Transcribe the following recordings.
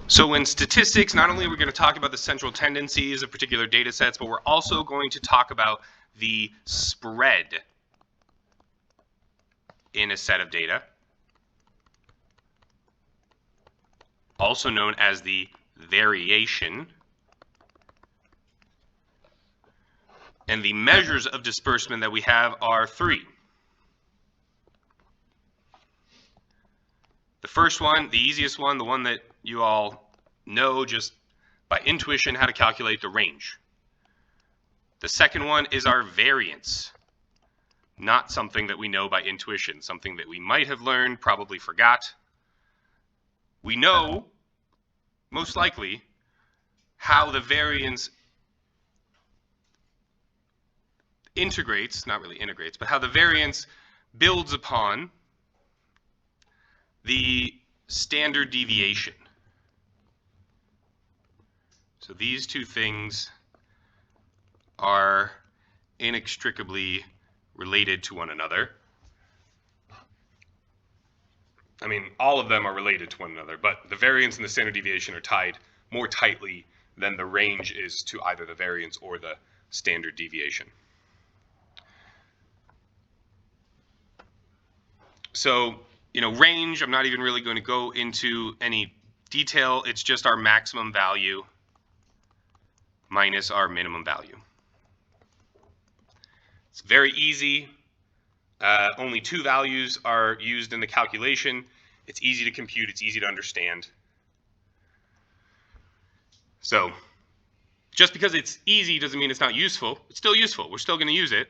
So in statistics, not only are we going to talk about the central tendencies of particular data sets, but we're also going to talk about the spread in a set of data, also known as the variation. And the measures of disbursement that we have are three. The first one, the easiest one, the one that you all know just by intuition how to calculate the range. The second one is our variance. Not something that we know by intuition, something that we might have learned, probably forgot. We know, most likely, how the variance integrates, not really integrates, but how the variance builds upon the standard deviation. So these two things are inextricably related to one another. I mean, all of them are related to one another, but the variance and the standard deviation are tied more tightly than the range is to either the variance or the standard deviation. So, range, I'm not even really going to go into any detail. It's just our maximum value minus our minimum value. It's very easy. Only two values are used in the calculation. It's easy to compute. It's easy to understand. So just because it's easy doesn't mean it's not useful. It's still useful. We're still going to use it,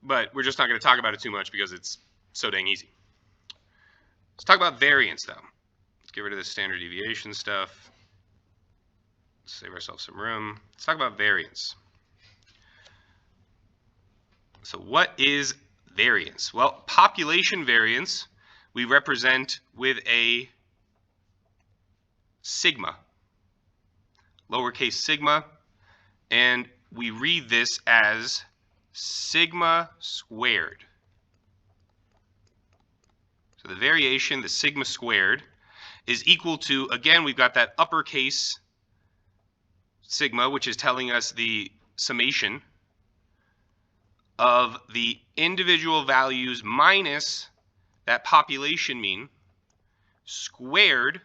but we're just not going to talk about it too much because it's so dang easy. Let's talk about variance, though. Let's get rid of the standard deviation stuff. Let's save ourselves some room. Let's talk about variance. So what is variance? Well, population variance we represent with a sigma, lowercase sigma, and we read this as sigma squared. So the variation, the sigma squared, is equal to, again, we've got that uppercase sigma, which is telling us the summation of the individual values minus that population mean squared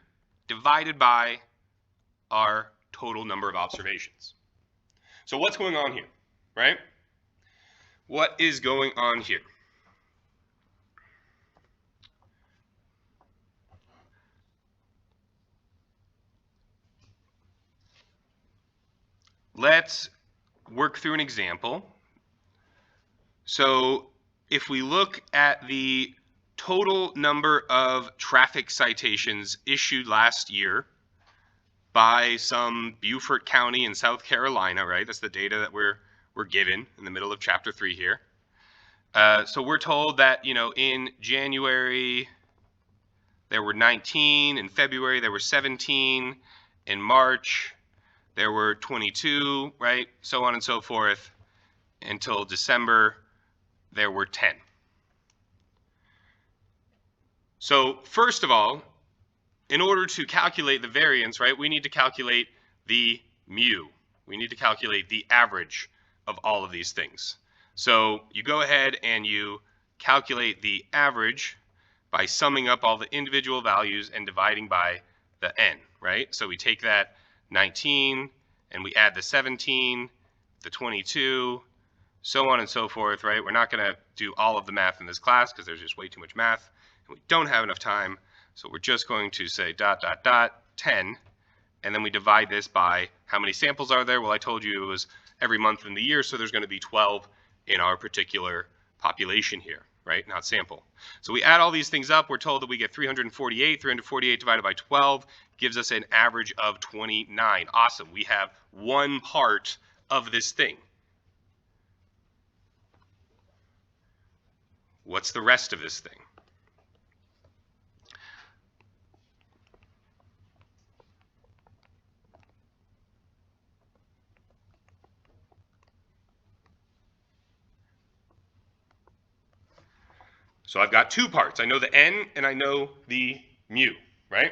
divided by our total number of observations. So what's going on here, right? What is going on here? Let's work through an example. So if we look at the total number of traffic citations issued last year by some Beaufort County in South Carolina, right? That's the data that we're given in the middle of chapter 3 here. So we're told that, in January there were 19, in February there were 17, in March there were 22, right? So on and so forth, until December there were 10. So first of all, in order to calculate the variance, right, we need to calculate the mu. We need to calculate the average of all of these things. So you go ahead and you calculate the average by summing up all the individual values and dividing by the n, right? So we take that 19 and we add the 17, the 22, so on and so forth, right? We're not going to do all of the math in this class because there's just way too much math and we don't have enough time. So we're just going to say ... 10, and then we divide this by how many samples are there? Well, I told you it was every month in the year, so there's going to be 12 in our particular population here, right? Not sample. So we add all these things up. We're told that we get 348. 348 divided by 12 gives us an average of 29. Awesome. We have one part of this thing. What's the rest of this thing? So I've got two parts. I know the n and I know the mu, right?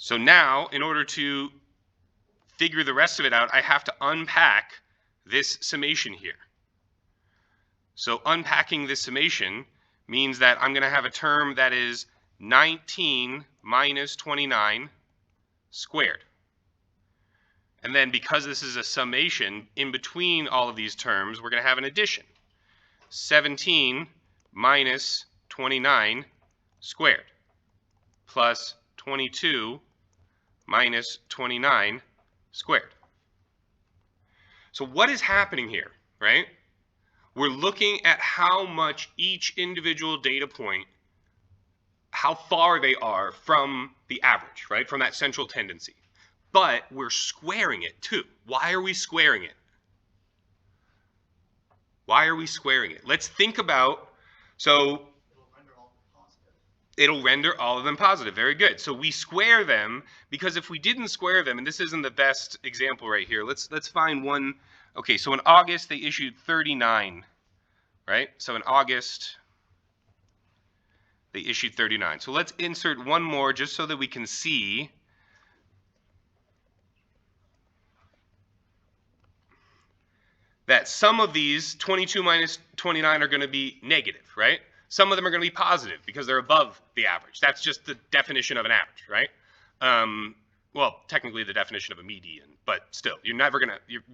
So now, in order to figure the rest of it out, I have to unpack this summation here. So unpacking this summation means that I'm going to have a term that is 19 minus 29 squared. And then because this is a summation, in between all of these terms, we're going to have an addition. 17 minus 29 squared plus 22 minus 29 squared. So what is happening here, right? We're looking at how much each individual data point, how far they are from the average, right? From that central tendency. But we're squaring it too. Why are we squaring it? Why are we squaring it? Let's think about, so it'll render all of them positive. Very good. So we square them because if we didn't square them, and this isn't the best example right here, let's find one. Okay, so in August they issued 39, right? So in August they issued 39. So let's insert one more just so that we can see that some of these 22 minus 29 are going to be negative, right? Some of them are going to be positive because they're above the average. That's just the definition of an average, right? Well, technically the definition of a median, but still, you're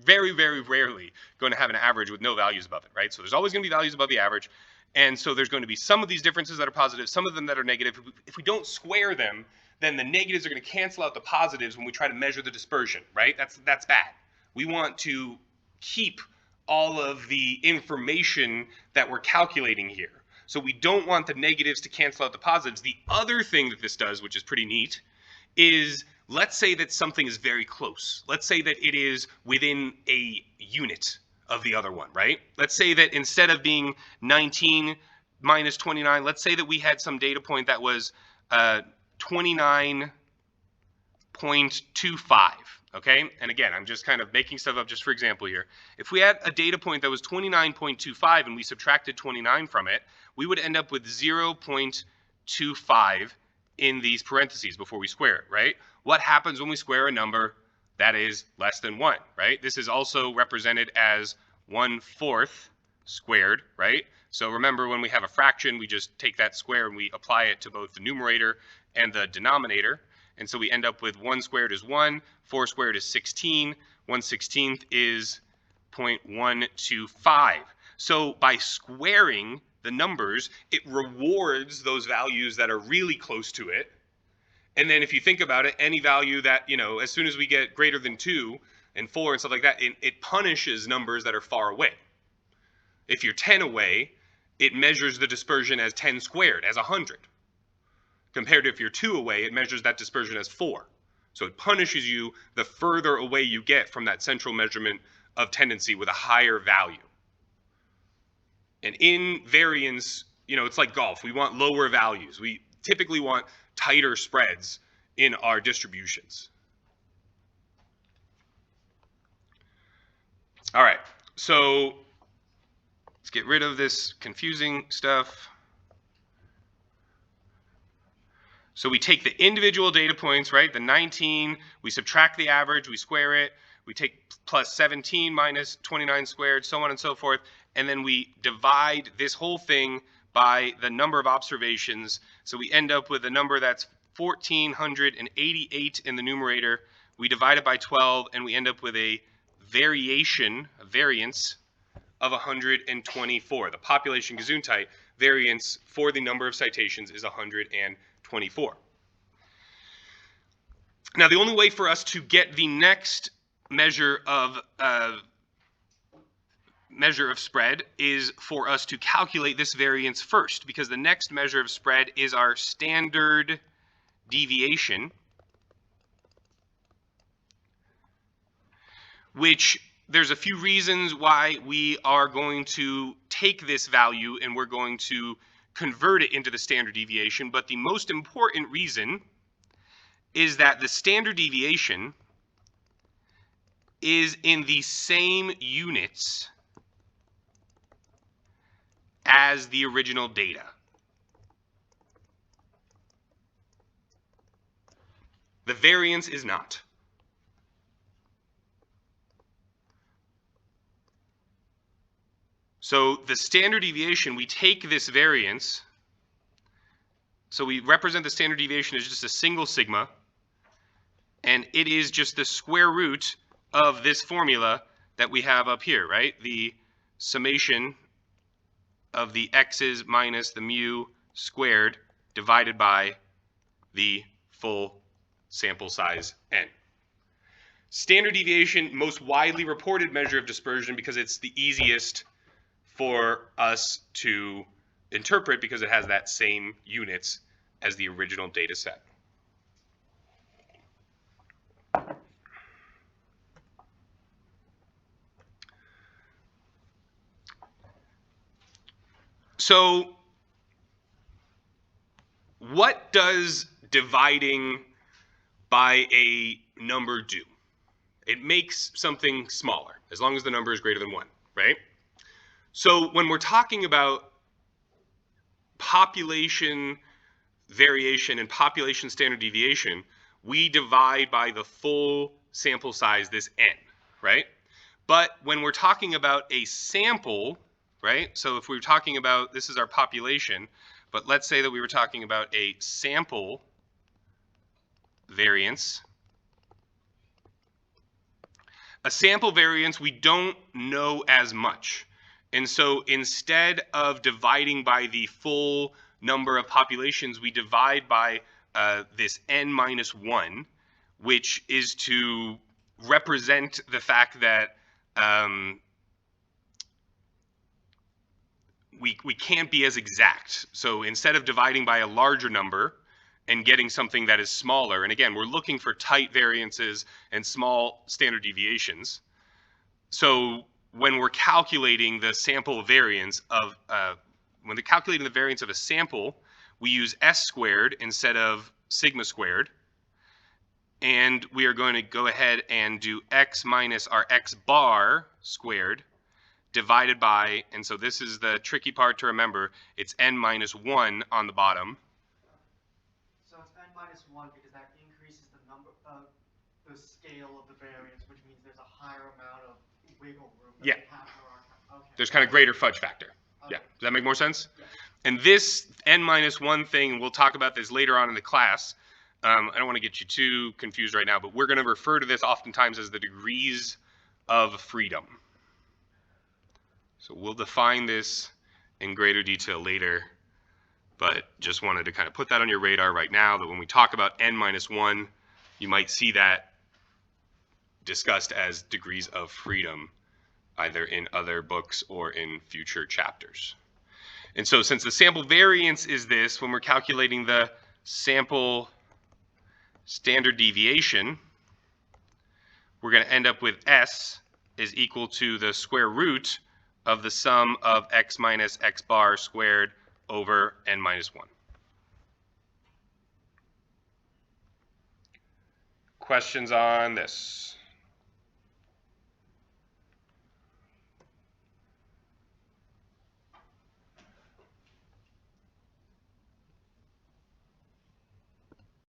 very, very rarely going to have an average with no values above it, right? So there's always going to be values above the average. And so there's going to be some of these differences that are positive, some of them that are negative. If we don't square them, then the negatives are going to cancel out the positives when we try to measure the dispersion, right? That's bad. We want to keep all of the information that we're calculating here. So we don't want the negatives to cancel out the positives. The other thing that this does, which is pretty neat, is let's say that something is very close. Let's say that it is within a unit of the other one, right? Let's say that instead of being 19 minus 29, let's say that we had some data point that was 29.25. Okay, and again, I'm just kind of making stuff up just for example here. If we had a data point that was 29.25 and we subtracted 29 from it, we would end up with 0.25 in these parentheses before we square it, right? What happens when we square a number that is less than 1, right? This is also represented as 1/4 squared, right? So remember, when we have a fraction, we just take that square and we apply it to both the numerator and the denominator. And so we end up with 1 squared is 1, 4 squared is 16, 1/16 is 0.125. So by squaring the numbers, it rewards those values that are really close to it. And then if you think about it, any value that, as soon as we get greater than 2 and 4 and stuff like that, it punishes numbers that are far away. If you're 10 away, it measures the dispersion as 10 squared, as 100. Compared to if you're 2 away, it measures that dispersion as 4. So it punishes you the further away you get from that central measurement of tendency with a higher value. And in variance, it's like golf. We want lower values. We typically want tighter spreads in our distributions. All right, so let's get rid of this confusing stuff. So we take the individual data points, right? The 19, we subtract the average, we square it, we take plus 17 minus 29 squared, so on and so forth, and then we divide this whole thing by the number of observations. So we end up with a number that's 1,488 in the numerator. We divide it by 12, and we end up with a variance of 124. The population Gesundheit variance for the number of citations is 124. Now, the only way for us to get the next measure of spread is for us to calculate this variance first, because the next measure of spread is our standard deviation, which there's a few reasons why we are going to take this value and we're going to convert it into the standard deviation, but the most important reason is that the standard deviation is in the same units as the original data. The variance is not. So the standard deviation, we take this variance, so we represent the standard deviation as just a single sigma, and it is just the square root of this formula that we have up here, right? The summation of the x's minus the mu squared divided by the full sample size n. Standard deviation, most widely reported measure of dispersion because it's the easiest for us to interpret because it has that same units as the original data set. So what does dividing by a number do? It makes something smaller, as long as the number is greater than 1, right? So when we're talking about population variation and population standard deviation, we divide by the full sample size, this n, right? But when we're talking about a sample, right? So if we were talking about, this is our population, but let's say that we were talking about a sample variance. A sample variance, we don't know as much. And so instead of dividing by the full number of populations, we divide by this n minus 1, which is to represent the fact that we can't be as exact. So instead of dividing by a larger number and getting something that is smaller, and again, we're looking for tight variances and small standard deviations. So when we're calculating the sample variance of, when they're calculating the variance of a sample, we use s squared instead of sigma squared. And we are going to go ahead and do x minus our x bar squared divided by, and so this is the tricky part to remember, it's n minus 1 on the bottom. So it's n minus 1 because that increases the number of the scale of the variance, which means there's a higher amount of wiggle room that we have for our, okay. There's kind of greater fudge factor. Okay. Yeah, does that make more sense? Yeah. And this n minus 1 thing, we'll talk about this later on in the class. I don't want to get you too confused right now, but we're going to refer to this oftentimes as the degrees of freedom. So we'll define this in greater detail later, but just wanted to kind of put that on your radar right now, that when we talk about n minus 1, you might see that discussed as degrees of freedom, either in other books or in future chapters. And so since the sample variance is this, when we're calculating the sample standard deviation, we're going to end up with S is equal to the square root of the sum of x minus x bar squared over n minus 1. Questions on this?